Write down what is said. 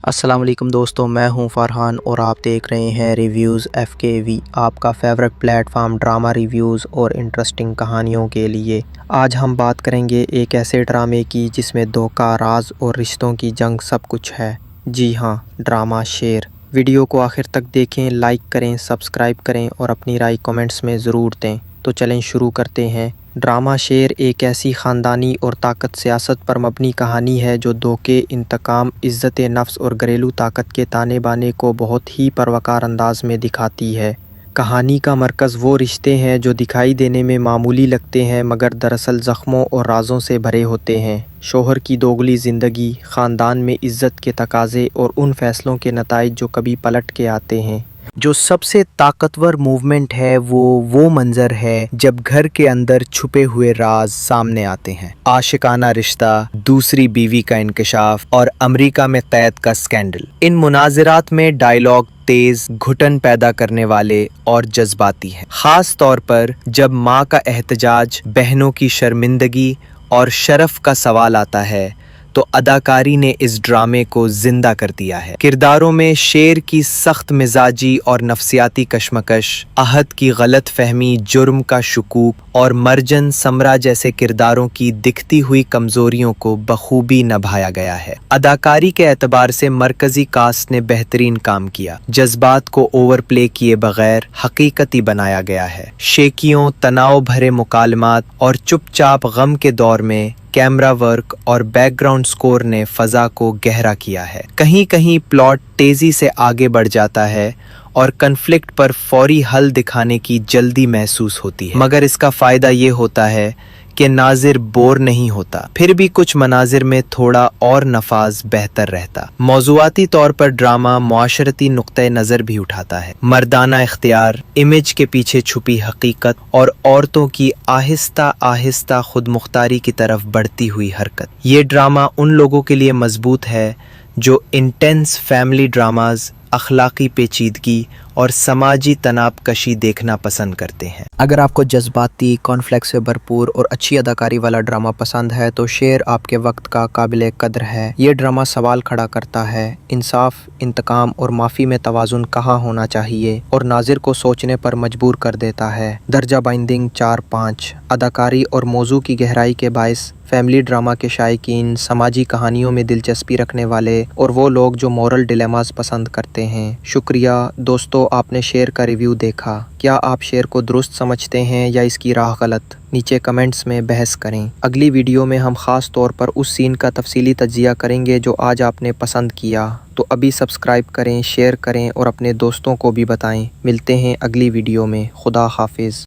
السلام علیکم دوستوں، میں ہوں فرحان اور آپ دیکھ رہے ہیں ریویوز FKV، آپ کا favourite plate form drama reviews اور انٹرسٹنگ کہانیوں کے لیے۔ آج ہم بات کریں گے ایک ایسے ڈرامے کی جس میں دھوکہ، راز اور رشتوں کی جنگ سب کچھ ہے۔ جی ہاں، ڈرامہ شیر۔ ویڈیو کو آخر تک دیکھیں، لائک کریں، سبسکرائب کریں اور اپنی رائے کمنٹس میں ضرور دیں۔ تو چلیں شروع کرتے ہیں۔ ڈرامہ شیر ایک ایسی خاندانی اور طاقت سیاست پر مبنی کہانی ہے جو دھوکے، انتقام، عزت نفس اور گھریلو طاقت کے تانے بانے کو بہت ہی پروقار انداز میں دکھاتی ہے۔ کہانی کا مرکز وہ رشتے ہیں جو دکھائی دینے میں معمولی لگتے ہیں مگر دراصل زخموں اور رازوں سے بھرے ہوتے ہیں۔ شوہر کی دوگلی زندگی، خاندان میں عزت کے تقاضے اور ان فیصلوں کے نتائج جو کبھی پلٹ کے آتے ہیں۔ جو سب سے طاقتور موومنٹ ہے وہ منظر ہے جب گھر کے اندر چھپے ہوئے راز سامنے آتے ہیں۔ عاشقانہ رشتہ، دوسری بیوی کا انکشاف اور امریکہ میں قید کا سکینڈل۔ ان مناظرات میں ڈائیلاگ تیز، گھٹن پیدا کرنے والے اور جذباتی ہیں، خاص طور پر جب ماں کا احتجاج، بہنوں کی شرمندگی اور شرف کا سوال آتا ہے تو اداکاری نے اس ڈرامے کو زندہ کر دیا ہے۔ کرداروں میں شیر کی سخت مزاجی اور نفسیاتی کشمکش، احد کی غلط فہمی، جرم کا شکوک اور مرجن سمرا جیسے کرداروں کی دکھتی ہوئی کمزوریوں کو بخوبی نبھایا گیا ہے۔ اداکاری کے اعتبار سے مرکزی کاسٹ نے بہترین کام کیا۔ جذبات کو اوور پلے کیے بغیر حقیقتی بنایا گیا ہے۔ شیکیوں، تناؤ بھرے مکالمات اور چپ چاپ غم کے دور میں کیمرہ ورک اور بیک گراؤنڈ سکور نے فضا کو گہرا کیا ہے۔ کہیں کہیں پلاٹ تیزی سے آگے بڑھ جاتا ہے اور کنفلکٹ پر فوری حل دکھانے کی جلدی محسوس ہوتی ہے، مگر اس کا فائدہ یہ ہوتا ہے کہ ناظر بور نہیں ہوتا۔ پھر بھی کچھ مناظر میں تھوڑا اور نفاذ بہتر رہتا۔ موضوعاتی طور پر ڈرامہ معاشرتی نقطہ نظر بھی اٹھاتا ہے۔ مردانہ اختیار، امیج کے پیچھے چھپی حقیقت اور عورتوں کی آہستہ آہستہ خود مختاری کی طرف بڑھتی ہوئی حرکت۔ یہ ڈرامہ ان لوگوں کے لیے مضبوط ہے جو انٹینس فیملی ڈراماز، اخلاقی پیچیدگی اور سماجی تناب کشی دیکھنا پسند کرتے ہیں۔ اگر آپ کو جذباتی، کانفلکٹ سے بھرپور اور اچھی اداکاری والا ڈرامہ پسند ہے تو شیر آپ کے وقت کا قابل قدر ہے۔ یہ ڈرامہ سوال کھڑا کرتا ہے، انصاف، انتقام اور معافی میں توازن کہاں ہونا چاہیے، اور ناظر کو سوچنے پر مجبور کر دیتا ہے۔ درجہ بائنڈنگ 4/5۔ اداکاری اور موضوع کی گہرائی کے باعث فیملی ڈرامہ کے شائقین، سماجی کہانیوں میں دلچسپی رکھنے والے اور وہ لوگ جو مورل ڈیلیماز پسند کرتے ہیں۔ شکریہ دوستو، آپ نے شیر کا ریویو دیکھا۔ کیا آپ شیر کو درست سمجھتے ہیں یا اس کی راہ غلط؟ نیچے کمنٹس میں بحث کریں۔ اگلی ویڈیو میں ہم خاص طور پر اس سین کا تفصیلی تجزیہ کریں گے جو آج آپ نے پسند کیا۔ تو ابھی سبسکرائب کریں، شیئر کریں اور اپنے دوستوں کو بھی بتائیں۔ ملتے ہیں اگلی ویڈیو میں۔ خدا حافظ۔